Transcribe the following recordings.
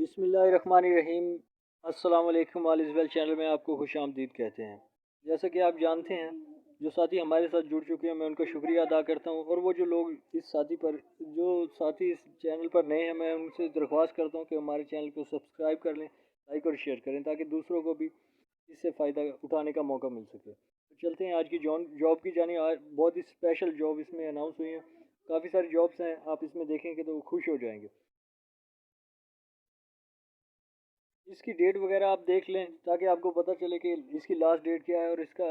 बिस्मिल्लाहिर्रहमानिर्रहीम। अस्सलाम वालेकुम। ऑल इज़ वेल चैनल में आपको खुश आमदीद कहते हैं। जैसा कि आप जानते हैं, जो साथी हमारे साथ जुड़ चुके हैं मैं उनका शुक्रिया अदा करता हूं, और वो जो लोग जो साथी इस चैनल पर नए हैं, मैं उनसे दरख्वास्त करता हूं कि हमारे चैनल को सब्सक्राइब कर लें, लाइक और शेयर करें, ताकि दूसरों को भी इससे फ़ायदा उठाने का मौका मिल सके। तो चलते हैं आज की जॉब की जानी। आज बहुत ही स्पेशल जॉब इसमें अनाउंस हुई है। काफ़ी सारी जॉब्स हैं, आप इसमें देखेंगे तो खुश हो जाएंगे। इसकी डेट वगैरह आप देख लें, ताकि आपको पता चले कि इसकी लास्ट डेट क्या है, और इसका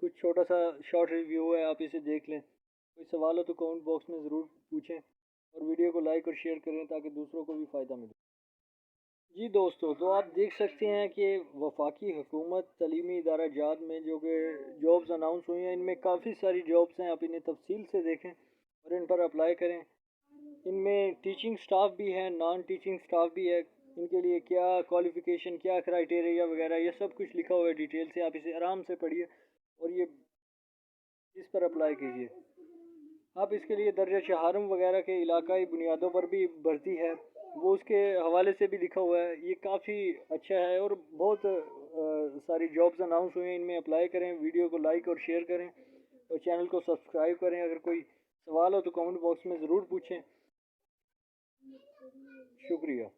कुछ छोटा सा शॉर्ट रिव्यू है, आप इसे देख लें। कोई सवाल हो तो कमेंट बॉक्स में ज़रूर पूछें, और वीडियो को लाइक और शेयर करें ताकि दूसरों को भी फ़ायदा मिले। जी दोस्तों, तो आप देख सकते हैं कि वफाकी हुकूमत तलीमी इदारा जात में जो कि जॉब्स अनाउंस हुई हैं, इनमें काफ़ी सारी जॉब्स हैं। आप इन्हें तफसील से देखें और इन पर अप्लाई करें। इनमें टीचिंग स्टाफ भी है, नॉन टीचिंग स्टाफ भी है। इनके लिए क्या क्वालिफ़िकेशन, क्या क्राइटेरिया वगैरह, ये सब कुछ लिखा हुआ है डिटेल से। आप इसे आराम से पढ़िए और ये इस पर अप्लाई कीजिए। आप इसके लिए दर्जा चहारम वगैरह के इलाकाई बुनियादों पर भी भर्ती है, वो उसके हवाले से भी लिखा हुआ है। ये काफ़ी अच्छा है, और बहुत सारी जॉब्स अनाउंस हुई हैं। इनमें अप्लाई करें, वीडियो को लाइक और शेयर करें, और चैनल को सब्सक्राइब करें। अगर कोई सवाल हो तो कमेंट बॉक्स में ज़रूर पूछें। शुक्रिया।